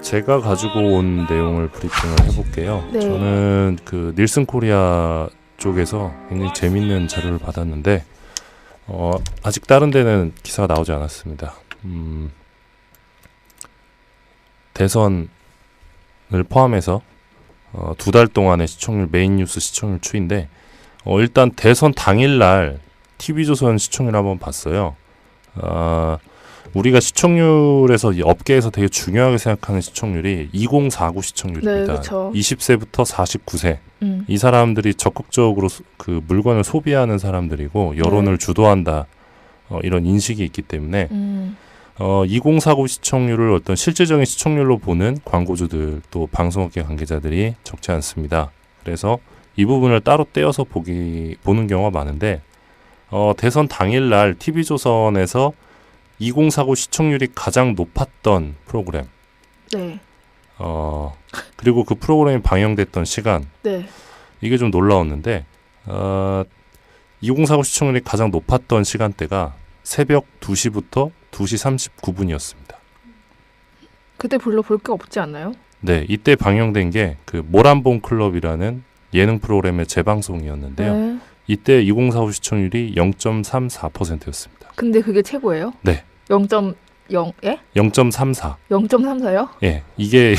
제가 가지고 온 내용을 브리핑을 해볼게요. 네. 저는 그 닐슨 코리아 쪽에서 굉장히 재밌는 자료를 받았는데 아직 다른 데는 기사가 나오지 않았습니다. 대선을 포함해서 2달 동안의 시청률, 메인 뉴스 시청률 추이인데 일단 대선 당일날 TV조선 시청률 한번 봤어요. 우리가 시청률에서 업계에서 되게 중요하게 생각하는 시청률이 2049 시청률입니다. 네, 그렇죠. 20세부터 49세 이 사람들이 적극적으로 그 물건을 소비하는 사람들이고 여론을 주도한다 이런 인식이 있기 때문에 2049 시청률을 어떤 실질적인 시청률로 보는 광고주들 또 방송업계 관계자들이 적지 않습니다. 그래서 이 부분을 따로 떼어서 보는 경우가 많은데 대선 당일날 TV조선에서 2049 시청률이 가장 높았던 프로그램. 네. 그리고 그 프로그램이 방영됐던 시간. 네. 이게 좀 놀라웠는데 2049 시청률이 가장 높았던 시간대가 새벽 2시부터 2시 39분이었습니다. 그때 별로 볼 게 없지 않나요? 네, 이때 방영된 게 그 모란봉 클럽이라는 예능 프로그램의 재방송이었는데요. 네. 이때 2045 시청률이 0.34%였습니다. 근데 그게 최고예요? 네. 0.0, 예? 0.34. 0.34요? 예, 이게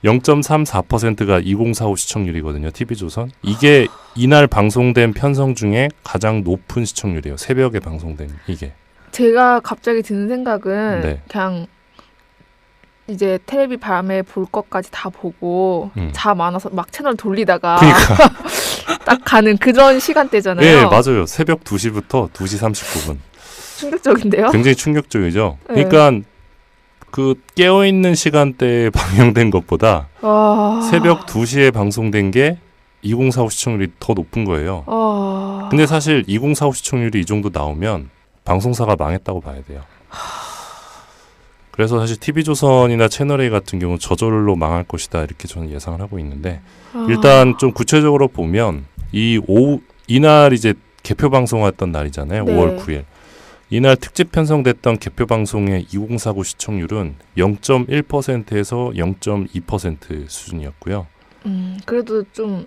0.34%가 2045 시청률이거든요. TV조선. 이게 이날 방송된 편성 중에 가장 높은 시청률이에요. 새벽에 방송된 이게. 제가 갑자기 드는 생각은 네. 그냥 이제 텔레비 밤에 볼 것까지 다 보고 잠 안 와서 막 채널 돌리다가 그러니까. 딱 가는 그런 시간대잖아요. 네, 맞아요. 새벽 2시부터 2시 39분. 충격적인데요? 굉장히 충격적이죠. 네. 그러니까 그 깨어있는 시간대에 방영된 것보다 새벽 2시에 방송된 게 2045 시청률이 더 높은 거예요. 근데 사실 2045 시청률이 이 정도 나오면 방송사가 망했다고 봐야 돼요. 그래서 사실 TV조선이나 채널A 같은 경우는 저절로 망할 것이다 이렇게 저는 예상을 하고 있는데 일단 좀 구체적으로 보면 이날 이제 개표 방송했던 날이잖아요. 네. 5월 9일. 이날 특집 편성됐던 개표 방송의 2049 시청률은 0.1%에서 0.2% 수준이었고요. 그래도 좀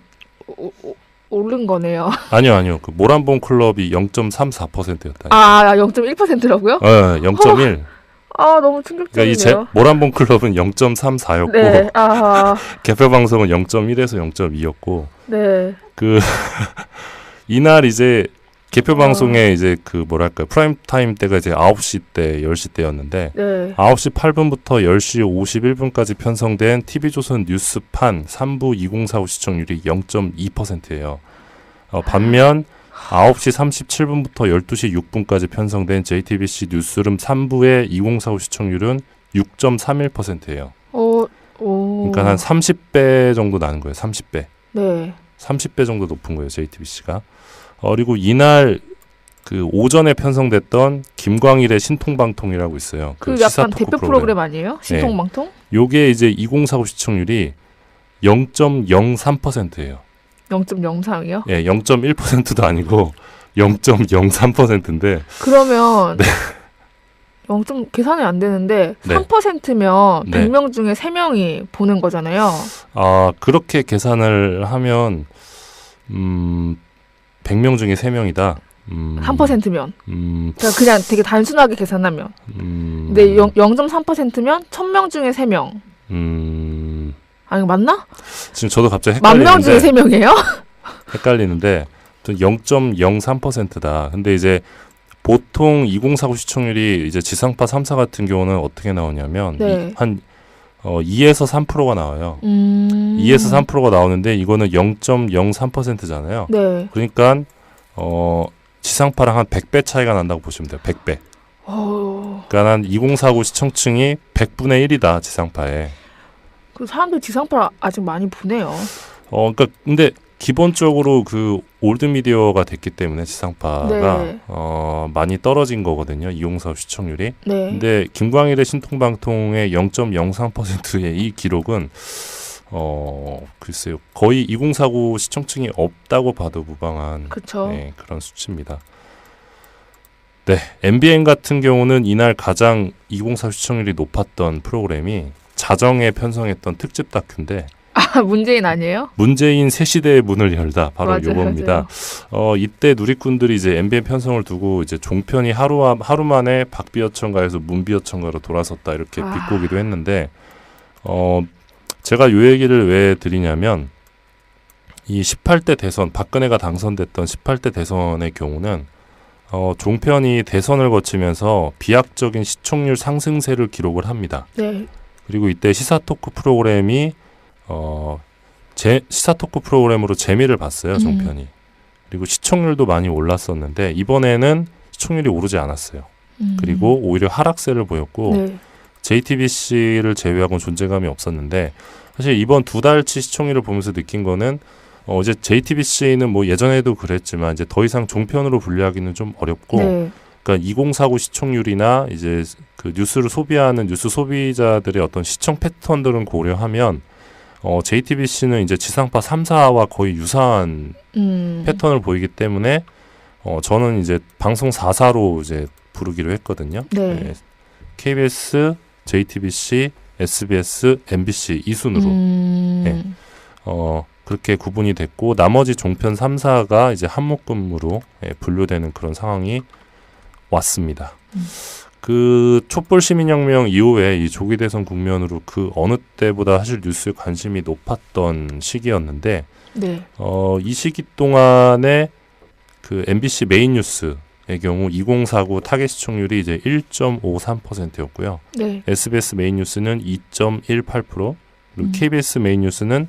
오른 거네요. 아니요. 그 모란봉 클럽이 0.34%였다. 0.1%라고요? 0.1. 너무 그러니까 이 충격적이네요. 모란봉 클럽은 0.34였고 네. 개표 방송은 0.1에서 0.2였고 네. 이날 이제 개표 방송에 이제 그 뭐랄까 프라임 타임 때가 이제 9시 때, 10시 때였는데 네. 9시 8분부터 10시 51분까지 편성된 TV조선 뉴스판 3부 2045 시청률이 0.2%예요. 반면 9시 37분부터 12시 6분까지 편성된 JTBC 뉴스룸 3부의 2045 시청률은 6.31%예요. 그러니까 한 30배 정도 나는 거예요. 30배. 네. 30배 정도 높은 거예요. JTBC가. 그리고 이날 그 오전에 편성됐던 김광일의 신통방통이라고 있어요. 그 시사 약간 토크 대표 프로그램 아니에요? 신통방통? 요게 이제 2049 시청률이 0.03%예요. 0.03이요? 예, 0.1%도 아니고 0.03%인데 그러면 0. 계산이 안 되는데 3%면 100명 중에 3명이 보는 거잖아요. 그렇게 계산을 하면 100명 중에 3명이다. 3%면. 그냥 되게 단순하게 계산하면. 근데 0.3%면 1000명 중에 3명. 이거 맞나? 지금 저도 갑자기 헷갈리는데. 10,000명 중에 3명이에요? 헷갈리는데 0.03%다. 근데 이제 보통 2049 시청률이 이제 지상파 3사 같은 경우는 어떻게 나오냐면 한 2에서 3%가 나와요. 2에서 3%가 나오는데 이거는 0.03%잖아요. 네. 그러니까 지상파랑 한 100배 차이가 난다고 보시면 돼요. 100배. 그러니까 한 2049 시청층이 100분의 1이다. 지상파에. 그 사람들 지상파 아직 많이 보네요. 그러니까 근데 기본적으로 그 올드 미디어가 됐기 때문에 지상파가 많이 떨어진 거거든요. 2045 시청률이. 네. 근데 김광일의 신통방통의 0.03%의 이 기록은 글쎄요. 거의 2049 시청층이 없다고 봐도 무방한 그런 수치입니다. 네, MBN 같은 경우는 이날 가장 2049 시청률이 높았던 프로그램이 자정에 편성했던 특집 다큐인데 문재인 아니에요? 문재인 새 시대의 문을 열다 바로 요겁니다. 이때 누리꾼들이 이제 MBN 편성을 두고 이제 종편이 하루 만에 박비어천가에서 문비어천가로 돌아섰다 이렇게 비꼬기도 했는데 제가 요 얘기를 왜 드리냐면 이 18대 대선 박근혜가 당선됐던 18대 대선의 경우는 종편이 대선을 거치면서 비약적인 시청률 상승세를 기록을 합니다. 네. 그리고 이때 시사 토크 프로그램이 시사 토크 프로그램으로 재미를 봤어요, 종편이. 그리고 시청률도 많이 올랐었는데 이번에는 시청률이 오르지 않았어요. 그리고 오히려 하락세를 보였고 네. JTBC를 제외하고는 존재감이 없었는데 사실 이번 2달치 시청률을 보면서 느낀 거는 이제 JTBC는 뭐 예전에도 그랬지만 이제 더 이상 종편으로 분류하기는 좀 어렵고 네. 그러니까 2049 시청률이나 이제 그 뉴스를 소비하는 뉴스 소비자들의 어떤 시청 패턴들은 고려하면 JTBC는 이제 지상파 3사와 거의 유사한 패턴을 보이기 때문에 저는 이제 방송 4사로 이제 부르기로 했거든요. 네. 네. KBS, JTBC, SBS, MBC 이 순으로. 네. 그렇게 구분이 됐고 나머지 종편 3사가 이제 한목금으로 분류되는 그런 상황이 왔습니다. 그 촛불 시민혁명 이후에 이 조기 대선 국면으로 그 어느 때보다 사실 뉴스에 관심이 높았던 시기였는데 네. 이 시기 동안에 그 MBC 메인 뉴스의 경우 2049 타겟 시청률이 이제 1.53%였고요. 네. SBS 메인 뉴스는 2.18%, 그리고 KBS 메인 뉴스는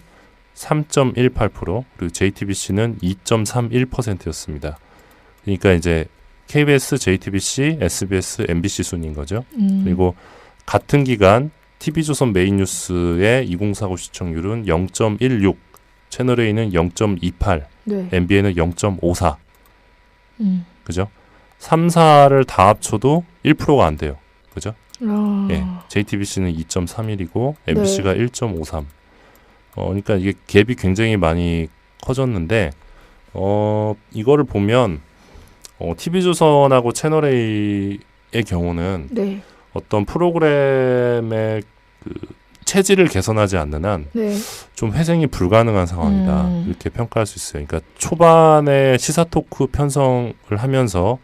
3.18%, 그리고 JTBC는 2.31%였습니다. 그러니까 이제 KBS, JTBC, SBS, MBC 순인 거죠. 그리고 같은 기간 TV조선 메인 뉴스의 2049 시청률은 0.16, 채널A는 0.28, 네. MBN은 0.54. 그죠? 3사를 다 합쳐도 1%가 안 돼요. 그죠? 예, JTBC는 2.31이고 MBC가 네. 1.53. 그러니까 이게 갭이 굉장히 많이 커졌는데 이거를 보면 TV조선하고 채널A의 경우는 네. 어떤 프로그램의 그 체질을 개선하지 않는 한 좀 네. 회생이 불가능한 상황이다. 이렇게 평가할 수 있어요. 그러니까 초반에 시사 토크 편성을 하면서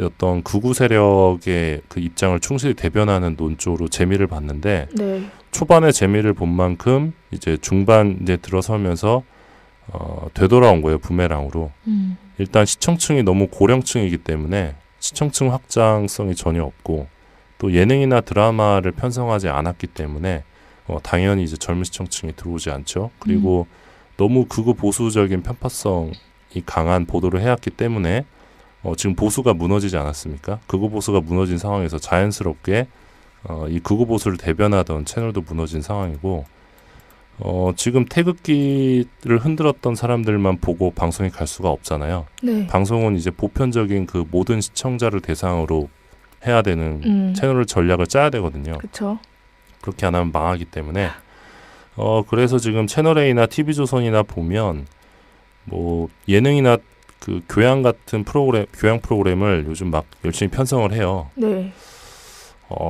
어떤 극우 세력의 그 입장을 충실히 대변하는 논조로 재미를 봤는데 네. 초반에 재미를 본 만큼 이제 중반 이제 들어서면서 되돌아온 거예요. 부메랑으로. 일단 시청층이 너무 고령층이기 때문에 시청층 확장성이 전혀 없고 또 예능이나 드라마를 편성하지 않았기 때문에 당연히 이제 젊은 시청층이 들어오지 않죠. 그리고 너무 극우 보수적인 편파성이 강한 보도를 해왔기 때문에 지금 보수가 무너지지 않았습니까? 극우 보수가 무너진 상황에서 자연스럽게 이 극우 보수를 대변하던 채널도 무너진 상황이고 지금 태극기를 흔들었던 사람들만 보고 방송에 갈 수가 없잖아요. 네. 방송은 이제 보편적인 그 모든 시청자를 대상으로 해야 되는 채널 전략을 짜야 되거든요. 그쵸. 그렇게 안 하면 망하기 때문에 그래서 지금 채널A나 TV조선이나 보면 뭐 예능이나 그 교양 같은 교양 프로그램을 요즘 막 열심히 편성을 해요. 네.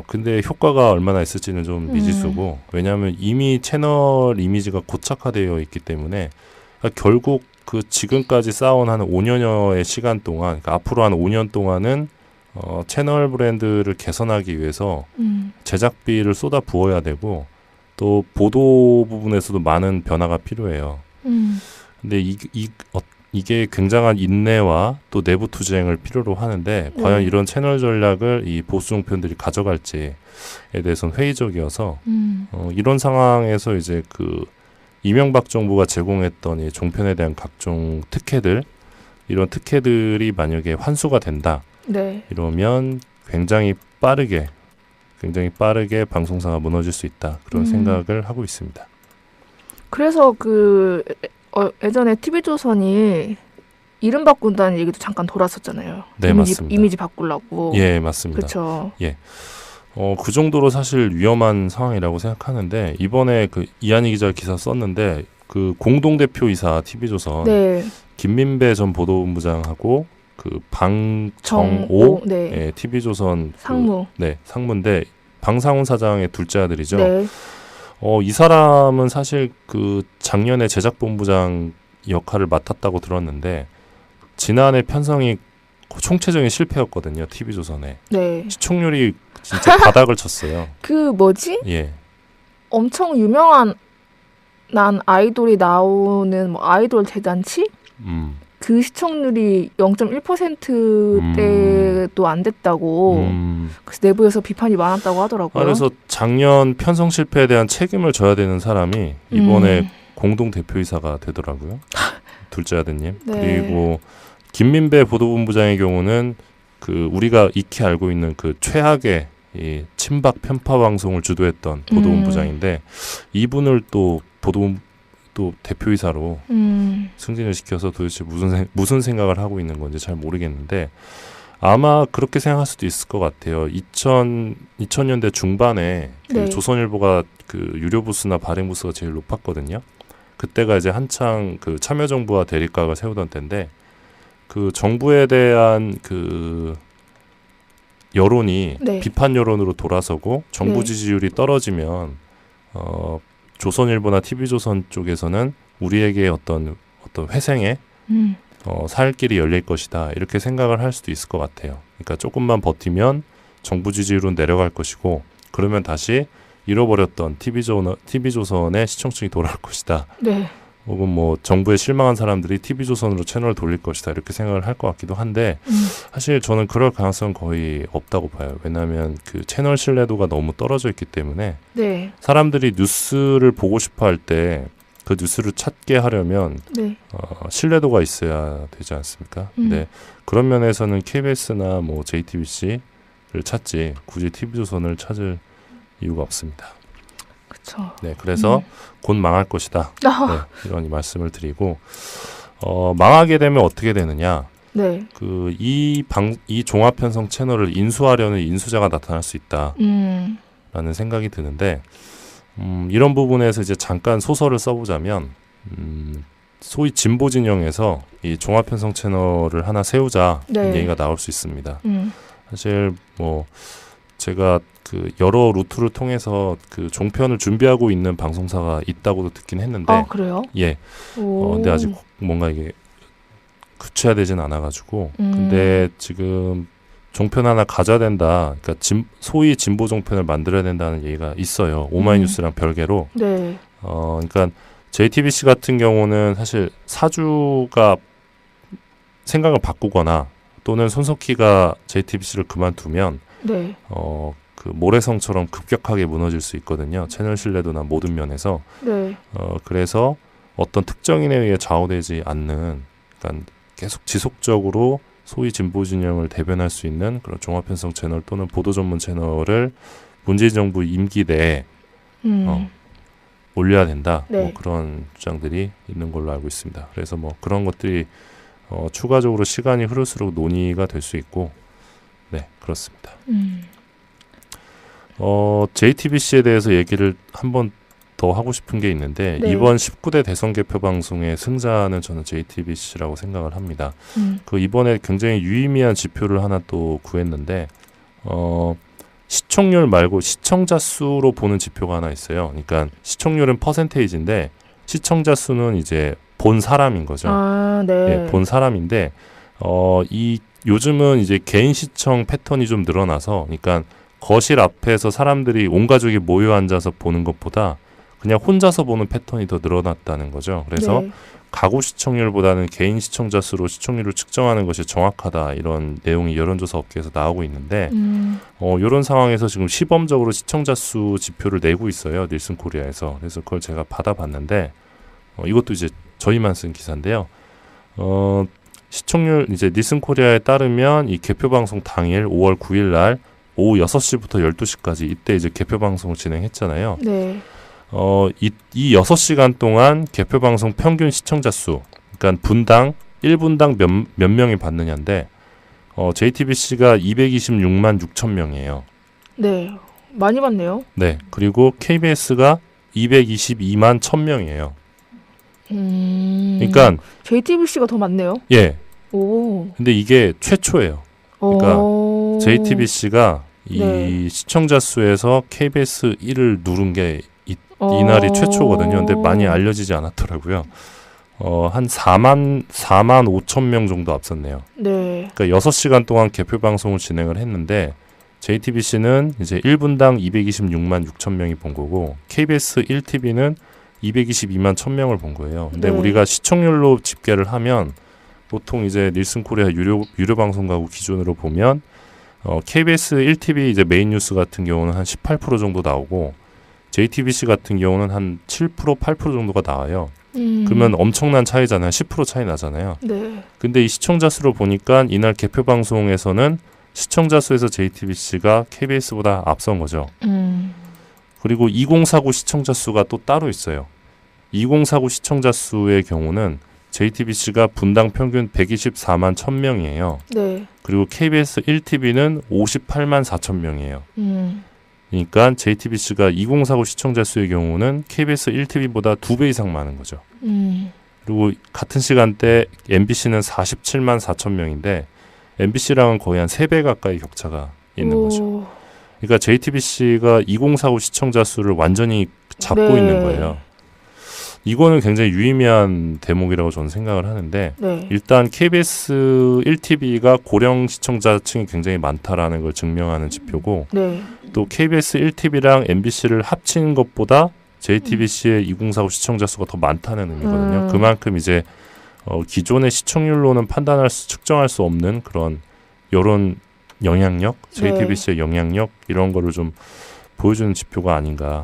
근데 효과가 얼마나 있을지는 좀 미지수고, 왜냐하면 이미 채널 이미지가 고착화되어 있기 때문에, 그러니까 결국 그 지금까지 쌓아온 한 5년여의 시간 동안, 그러니까 앞으로 한 5년 동안은 채널 브랜드를 개선하기 위해서 제작비를 쏟아 부어야 되고, 또 보도 부분에서도 많은 변화가 필요해요. 근데 이게 굉장한 인내와 또 내부 투쟁을 필요로 하는데 과연 이런 채널 전략을 이 보수 종편들이 가져갈지에 대해서는 회의적이어서 이런 상황에서 이제 그 이명박 정부가 제공했던 이 종편에 대한 각종 특혜들, 이런 특혜들이 만약에 환수가 된다. 네. 이러면 굉장히 빠르게 방송사가 무너질 수 있다. 그런 생각을 하고 있습니다. 그래서 예전에 TV조선이 이름 바꾼다는 얘기도 잠깐 돌았었잖아요. 네, 맞습니다. 이미지 바꾸려고. 예, 맞습니다. 그렇죠. 예. 그 정도로 사실 위험한 상황이라고 생각하는데, 이번에 그 이한희 기자 기사 썼는데, 그 공동대표이사 TV조선 네. 김민배 전 보도본부장하고 그 방정오 네. 예, TV조선 상무. 상무인데 방상훈 사장의 둘째 아들이죠. 네. 이 사람은 사실 그 작년에 제작본부장 역할을 맡았다고 들었는데 지난해 편성이 총체적인 실패였거든요. TV조선에. 네. 시청률이 진짜 바닥을 쳤어요. 그 뭐지? 예. 엄청 유명한 난 아이돌이 나오는 뭐 아이돌 대잔치? 그 시청률이 0.1%대도 안 됐다고 그래서 내부에서 비판이 많았다고 하더라고요. 그래서 작년 편성 실패에 대한 책임을 져야 되는 사람이 이번에 공동 대표이사가 되더라고요. 둘째 아드님. 네. 그리고 김민배 보도본부장의 경우는 그 우리가 익히 알고 있는 그 최악의 이 친박 편파 방송을 주도했던 보도본부장인데 이분을 또 대표이사로 승진을 시켜서 도대체 무슨 생각을 하고 있는 건지 잘 모르겠는데 아마 그렇게 생각할 수도 있을 것 같아요. 2000년대 중반에 그 네. 조선일보가 그 유료 부스나 발행 부스가 제일 높았거든요. 그때가 이제 한창 그 참여정부와 대립각을 세우던 때인데 그 정부에 대한 그 여론이 네. 비판 여론으로 돌아서고 정부 네. 지지율이 떨어지면 조선일보나 TV조선 쪽에서는 우리에게 어떤 회생에 살 길이 열릴 것이다 이렇게 생각을 할 수도 있을 것 같아요. 그러니까 조금만 버티면 정부 지지율은 내려갈 것이고 그러면 다시 잃어버렸던 TV조선의 시청층이 돌아올 것이다. 네. 혹은 뭐 정부에 실망한 사람들이 TV조선으로 채널을 돌릴 것이다 이렇게 생각을 할 것 같기도 한데 사실 저는 그럴 가능성은 거의 없다고 봐요. 왜냐하면 그 채널 신뢰도가 너무 떨어져 있기 때문에 네. 사람들이 뉴스를 보고 싶어 할 때 그 뉴스를 찾게 하려면 네. 신뢰도가 있어야 되지 않습니까? 근데 그런 면에서는 KBS나 뭐 JTBC를 찾지 굳이 TV조선을 찾을 이유가 없습니다. 그렇죠. 네, 그래서 곧 망할 것이다. 네, 이런 말씀을 드리고 망하게 되면 어떻게 되느냐? 네. 그 이 종합 편성 채널을 인수하려는 인수자가 나타날 수 있다라는 생각이 드는데 이런 부분에서 이제 잠깐 소설을 써보자면 소위 진보 진영에서 이 종합 편성 채널을 하나 세우자 네. 얘기가 나올 수 있습니다. 사실 뭐 제가 그 여러 루트를 통해서 그 종편을 준비하고 있는 방송사가 있다고도 듣긴 했는데 아 그래요? 예. 근데 아직 뭔가 이게 구체화되진 않아가지고 근데 지금 종편 하나 가져야 된다. 그러니까 소위 진보 종편을 만들어야 된다는 얘기가 있어요. 오마이뉴스랑 별개로. 네. 그러니까 JTBC 같은 경우는 사실 사주가 생각을 바꾸거나 또는 손석희가 JTBC를 그만두면 네. 그 모래성처럼 급격하게 무너질 수 있거든요. 채널 신뢰도나 모든 면에서. 네. 그래서 어떤 특정인에 의해 좌우되지 않는, 그러니까 계속 지속적으로 소위 진보 진영을 대변할 수 있는 그런 종합 편성 채널 또는 보도 전문 채널을 문재인 정부 임기 내에 올려야 된다. 네. 뭐 그런 주장들이 있는 걸로 알고 있습니다. 그래서 뭐 그런 것들이 추가적으로 시간이 흐를수록 논의가 될 수 있고, 네, 그렇습니다. JTBC에 대해서 얘기를 한번 더 하고 싶은 게 있는데 네. 이번 19대 대선 개표 방송의 승자는 저는 JTBC라고 생각을 합니다. 그 이번에 굉장히 유의미한 지표를 하나 또 구했는데 시청률 말고 시청자 수로 보는 지표가 하나 있어요. 그러니까 시청률은 퍼센테이지인데 시청자 수는 이제 본 사람인 거죠. 아, 네. 예, 본 사람인데 이 요즘은 이제 개인 시청 패턴이 좀 늘어나서 그러니까 거실 앞에서 사람들이 온 가족이 모여 앉아서 보는 것보다 그냥 혼자서 보는 패턴이 더 늘어났다는 거죠. 그래서 네. 가구 시청률보다는 개인 시청자 수로 시청률을 측정하는 것이 정확하다 이런 내용이 여론조사 업계에서 나오고 있는데 이런 상황에서 지금 시범적으로 시청자 수 지표를 내고 있어요. 닐슨 코리아에서. 그래서 그걸 제가 받아봤는데 이것도 이제 저희만 쓴 기사인데요. 시청률 이제 닐슨 코리아에 따르면 이 개표 방송 당일 5월 9일 날 오후 6시부터 12시까지 이때 이제 개표 방송을 진행했잖아요. 네. 이 6시간 동안 개표 방송 평균 시청자 수, 그러니까 분당 1분당 몇 명이 받느냐인데 JTBC가 226만 6천 명이에요. 네. 많이 받네요. 네. 그리고 KBS가 222만 1천 명이에요. 그러니까 JTBC가 더 많네요. 예. 오. 근데 이게 최초예요. 그러니까 JTBC가 이 네. 시청자 수에서 KBS 1을 누른 게 이날이 최초거든요. 근데 많이 알려지지 않았더라고요. 한 4만 5천 명 정도 앞섰네요. 네. 그러니까 6시간 동안 개표 방송을 진행을 했는데 JTBC는 이제 1분당 226만 6천 명이 본 거고 KBS 1TV는 222만 1,000명을 본 거예요. 근데 네. 우리가 시청률로 집계를 하면 보통 이제 닐슨 코리아 유료 방송 가구 기준으로 보면 KBS 1TV 이제 메인 뉴스 같은 경우는 한 18% 정도 나오고 JTBC 같은 경우는 한 7% 8% 정도가 나와요. 그러면 엄청난 차이잖아요. 10% 차이 나잖아요. 네. 근데 이 시청자 수를 보니까 이날 개표 방송에서는 시청자 수에서 JTBC가 KBS보다 앞선 거죠. 그리고 2049 시청자 수가 또 따로 있어요. 2049 시청자 수의 경우는 JTBC가 분당 평균 124만 1,000명이에요. 네. 그리고 KBS 1TV는 58만 4천 명이에요. 그러니까 JTBC가 2049 시청자 수의 경우는 KBS 1TV보다 2배 이상 많은 거죠. 그리고 같은 시간대 MBC는 47만 4천 명인데 MBC랑은 거의 한 3배 가까이 격차가 있는 거죠. 그러니까 JTBC가 2049 시청자 수를 완전히 잡고 네. 있는 거예요. 이거는 굉장히 유의미한 대목이라고 저는 생각을 하는데 네. 일단 KBS 1TV가 고령 시청자층이 굉장히 많다라는 걸 증명하는 지표고 네. 또 KBS 1TV랑 MBC를 합친 것보다 JTBC의 2049 시청자 수가 더 많다는 의미거든요. 그만큼 이제 기존의 시청률로는 측정할 수 없는 그런 여론 영향력, JTBC의 영향력 이런 거를 좀 보여주는 지표가 아닌가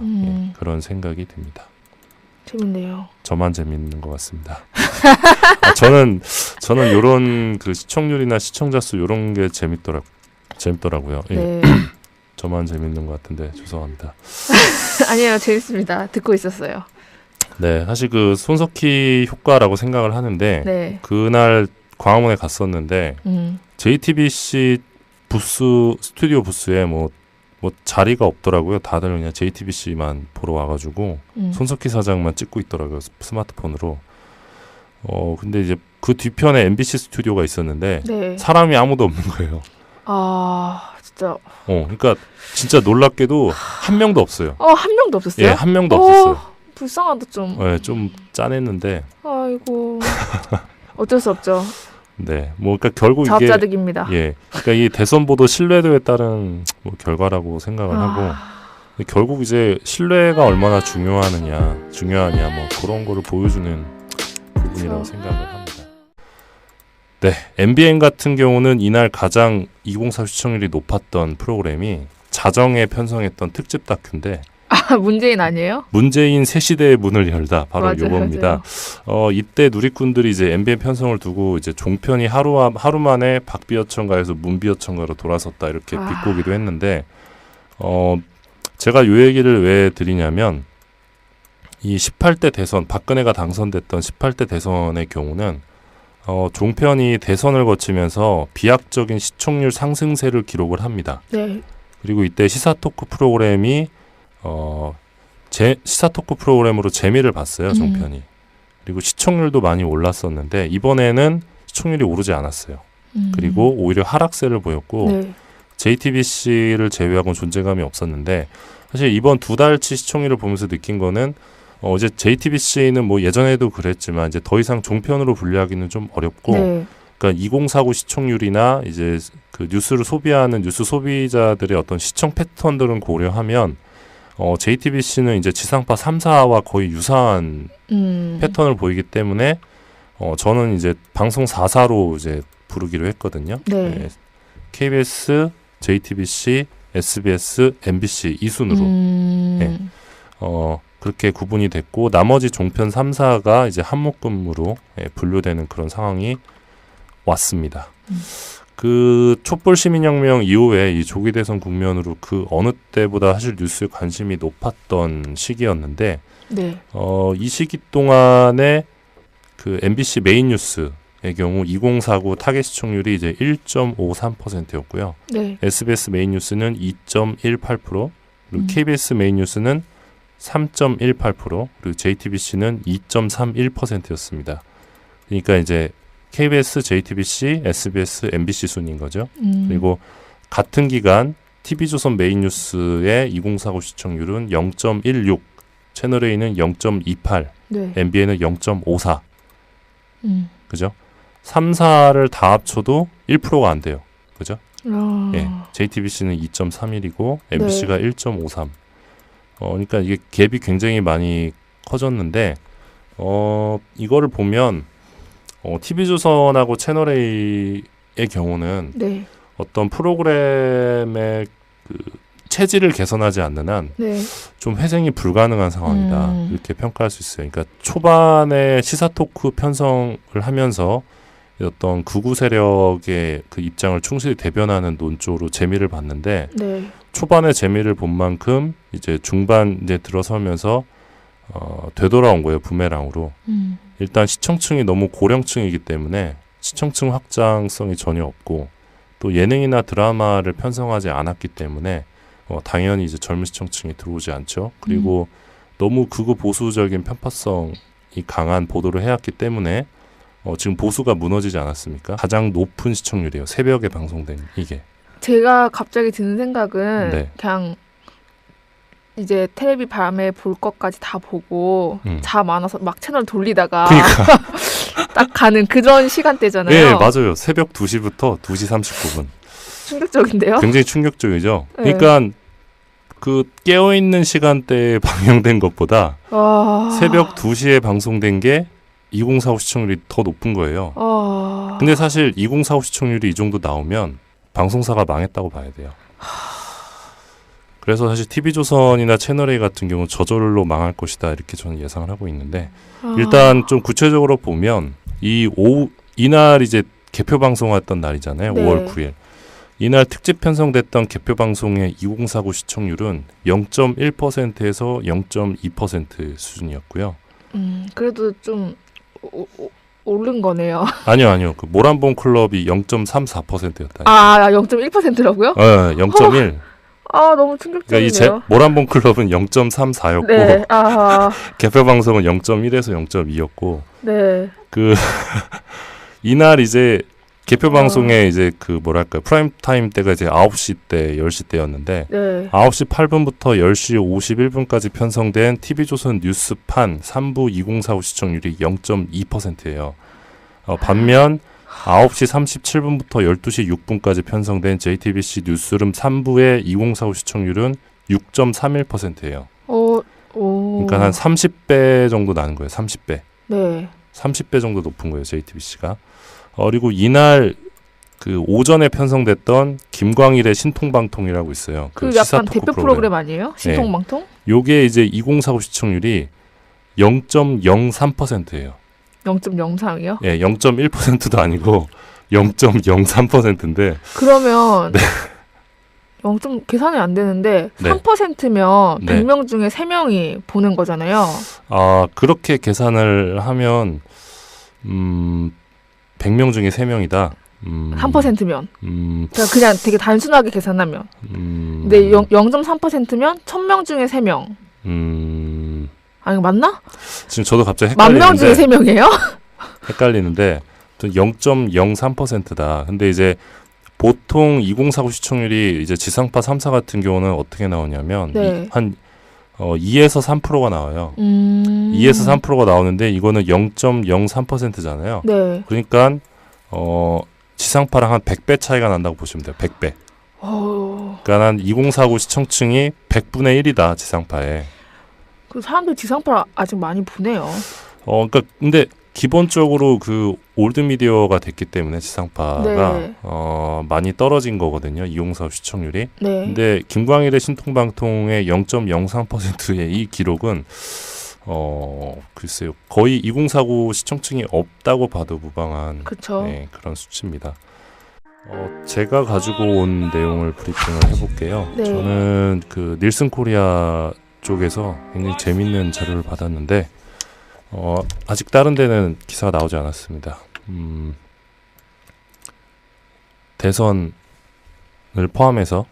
그런 생각이 듭니다. 재밌네요. 저만 재밌는 것 같습니다. 저는 요런 그 시청률이나 시청자 수 요런 게 재밌더라고요. 네. 예. 저만 재밌는 것 같은데 죄송합니다. 아니에요, 재밌습니다. 듣고 있었어요. 네, 사실 그 손석희 효과라고 생각을 하는데 네. 그날 광화문에 갔었는데 JTBC 스튜디오 부스에 뭐 자리가 없더라고요. 다들 그냥 JTBC만 보러 와가지고 손석희 사장만 찍고 있더라고요. 스마트폰으로. 근데 이제 그 뒤편에 MBC 스튜디오가 있었는데 네. 사람이 아무도 없는 거예요. 아, 진짜. 그러니까 진짜 놀랍게도 한 명도 없어요. 한 명도 없었어요? 예, 한 명도 없었어요. 불쌍하다 좀. 네, 좀 짠했는데. 아이고. 어쩔 수 없죠. 네, 뭐 그러니까 결국 자업자득입니다. 이게 그러니까 이 대선 보도 신뢰도에 따른 뭐 결과라고 생각을 하고 결국 이제 신뢰가 얼마나 중요하냐 뭐 그런 거를 보여주는 부분이라고 생각을 합니다. 네, MBN 같은 경우는 이날 가장 2049 시청률이 높았던 프로그램이 자정에 편성했던 특집 다큐인데. 문재인 아니에요? 문재인 새 시대의 문을 열다 바로 맞아요, 요겁니다. 이때 누리꾼들이 이제 MBN 편성을 두고 이제 종편이 하루 만에 박비어천가에서 문비어천가로 돌아섰다 이렇게 비꼬기도 했는데 제가 요 얘기를 왜 드리냐면 이 18대 대선 박근혜가 당선됐던 18대 대선의 경우는 종편이 대선을 거치면서 비약적인 시청률 상승세를 기록을 합니다. 네. 그리고 이때 시사 토크 프로그램이 시사 토크 프로그램으로 재미를 봤어요, 종편이. 그리고 시청률도 많이 올랐었는데 이번에는 시청률이 오르지 않았어요. 그리고 오히려 하락세를 보였고 네. JTBC를 제외하고는 존재감이 없었는데 사실 이번 2달치 시청률을 보면서 느낀 거는 이제 JTBC는 뭐 예전에도 그랬지만 이제 더 이상 종편으로 분류하기는 좀 어렵고 네. 그러니까 2049 시청률이나 이제 그 뉴스를 소비하는 뉴스 소비자들의 어떤 시청 패턴들은 고려하면 JTBC는 이제 지상파 3사와 거의 유사한 패턴을 보이기 때문에 저는 이제 방송 4사로 이제 부르기로 했거든요. 네. 네. KBS, JTBC, SBS, MBC 이 순으로. 네. 그렇게 구분이 됐고 나머지 종편 3사가 이제 한묶음으로 분류되는 그런 상황이 왔습니다. 그 촛불 시민혁명 이후에 이 조기 대선 국면으로 그 어느 때보다 사실 뉴스에 관심이 높았던 시기였는데 네. 이 시기 동안에 그 MBC 메인 뉴스의 경우 2049 타겟 시청률이 이제 1.53%였고요. 네. SBS 메인 뉴스는 2.18%, 그리고 KBS 메인 뉴스는 3.18%, 그리고 JTBC는 2.31%였습니다. 그러니까 이제 KBS, JTBC, SBS, MBC 순인 거죠. 그리고 같은 기간 TV조선 메인 뉴스의 2049 시청률은 0.16, 채널 A는 0.28, 네. MBN은 0.54. 그죠? 3, 4를 다 합쳐도 1%가 안 돼요. 그죠? 예. JTBC는 2.31이고 MBC가 네. 1.53. 그러니까 이게 갭이 굉장히 많이 커졌는데 이거를 보면 TV조선하고 채널 A의 경우는 네. 어떤 프로그램의 그 체질을 개선하지 않는 한 좀 네. 회생이 불가능한 상황이다. 이렇게 평가할 수 있어요. 그러니까 초반에 시사 토크 편성을 하면서 어떤 극우 세력의 그 입장을 충실히 대변하는 논조로 재미를 봤는데 네. 초반에 재미를 본 만큼 이제 중반 이제 들어서면서 되돌아온 거예요. 부메랑으로. 일단 시청층이 너무 고령층이기 때문에 시청층 확장성이 전혀 없고 또 예능이나 드라마를 편성하지 않았기 때문에 당연히 이제 젊은 시청층이 들어오지 않죠. 그리고 너무 극우 보수적인 편파성이 강한 보도를 해왔기 때문에 지금 보수가 무너지지 않았습니까? 가장 높은 시청률이에요. 새벽에 방송된 이게. 제가 갑자기 드는 생각은 네. 그냥 이제 텔레비 밤에 볼 것까지 다 보고 잠 안 와서 막 채널 돌리다가 그러니까. 딱 가는 그런 시간대잖아요. 네, 맞아요. 새벽 2시부터 2시 39분. 충격적인데요? 굉장히 충격적이죠. 네. 그러니까 그 깨어있는 시간대에 방영된 것보다 새벽 2시에 방송된 게 2045 시청률이 더 높은 거예요. 근데 사실 2045 시청률이 이 정도 나오면 방송사가 망했다고 봐야 돼요. 그래서 사실 TV조선이나 채널A 같은 경우는 저절로 망할 것이다 이렇게 저는 예상을 하고 있는데 일단 좀 구체적으로 보면 이날 이제 개표 방송했던 날이잖아요. 네. 5월 9일. 이날 특집 편성됐던 개표 방송의 2049 시청률은 0.1%에서 0.2% 수준이었고요. 그래도 좀 오른 거네요. 아니요. 그 모란봉 클럽이 0.34%였다. 0.1%라고요? 네, 0.1. 너무 충격적이네요. 그러니까 이 모란봉 클럽은 0.34였고 네. 개표 방송은 0.1에서 0.2였고 네. 그 이날 이제 개표 방송에 이제 그 뭐랄까 프라임 타임 때가 이제 9시 때, 10시 때였는데 네. 9시 8분부터 10시 51분까지 편성된 TV조선 뉴스판 3부 2045 시청률이 0.2%예요. 반면 9시 37분부터 12시 6분까지 편성된 JTBC 뉴스룸 3부의 2045 시청률은 6.31%예요. 그러니까 한 30배 정도 나는 거예요. 30배. 네. 30배 정도 높은 거예요. JTBC가. 그리고 이날 그 오전에 편성됐던 김광일의 신통방통이라고 있어요. 그 약간 대표 프로그램 아니에요? 신통방통? 네. 요게 이제 2045 시청률이 0.03%예요. 0.03이요? 예, 0.1%도 아니고 0.03%인데 그러면 0. 계산이 안 되는데 3%면 100명 중에 3명이 보는 거잖아요. 그렇게 계산을 하면 100명 중에 3명이다. 3%면 그냥 되게 단순하게 계산하면 근데 0.3%면 1000명 중에 3명 아니 맞나? 지금 저도 갑자기 헷갈리는데 10,000명 중에 3명이에요? 헷갈리는데 0.03%다. 근데 이제 보통 2049 시청률이 이제 지상파 3사 같은 경우는 어떻게 나오냐면 한 2에서 3%가 나와요. 2에서 3%가 나오는데 이거는 0.03%잖아요. 네. 그러니까 지상파랑 한 100배 차이가 난다고 보시면 돼요. 100배. 그러니까 한 2049 시청층이 100분의 1이다 지상파에. 그 사람들 지상파 아직 많이 보네요. 그러니까 근데 기본적으로 그 올드 미디어가 됐기 때문에 지상파가 많이 떨어진 거거든요. 2045 시청률이. 네. 근데 김광일의 신통방통의 0.03%의 이 기록은 글쎄요. 거의 2049 시청층이 없다고 봐도 무방한 그런 수치입니다. 제가 가지고 온 내용을 브리핑을 해볼게요. 네. 저는 그 닐슨 코리아 쪽에서 굉장히 재밌는 자료를 받았는데 아직 다른 데는 기사가 나오지 않았습니다. 대선을 포함해서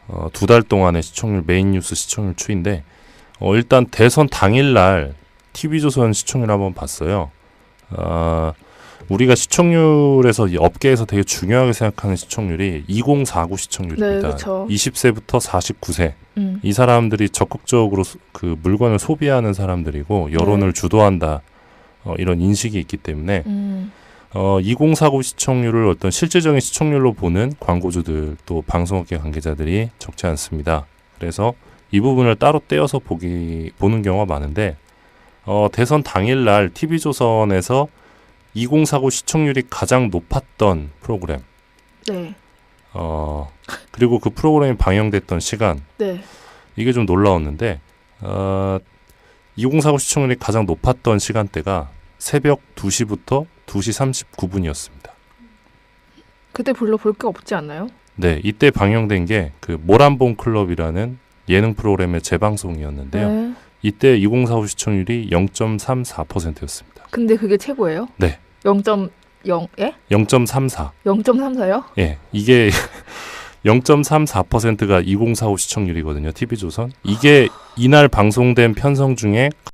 2달 동안의 시청률, 메인 뉴스 시청률 추이인데 일단 대선 당일날 TV조선 시청률 한번 봤어요. 우리가 시청률에서 이 업계에서 되게 중요하게 생각하는 시청률이 2049 시청률입니다. 네, 그쵸. 20세부터 49세 이 사람들이 적극적으로 그 물건을 소비하는 사람들이고 여론을 주도한다 이런 인식이 있기 때문에 2049 시청률을 어떤 실질적인 시청률로 보는 광고주들 또 방송업계 관계자들이 적지 않습니다. 그래서 이 부분을 따로 떼어서 보는 경우가 많은데 대선 당일날 TV조선에서 2049 시청률이 가장 높았던 프로그램 네. 그리고 그 프로그램이 방영됐던 시간 네. 이게 좀 놀라웠는데 2049 시청률이 가장 높았던 시간대가 새벽 2시부터 2시 39분이었습니다. 그때 별로 볼 게 없지 않나요? 네, 이때 방영된 게 그 모란봉 클럽이라는 예능 프로그램의 재방송이었는데요. 네. 이때 2045 시청률이 0.34%였습니다. 근데 그게 최고예요? 네. 0.0, 예? 0.34. 0.34요? 예, 이게 0.34%가 2045 시청률이거든요. TV조선. 이게 이날 방송된 편성 중에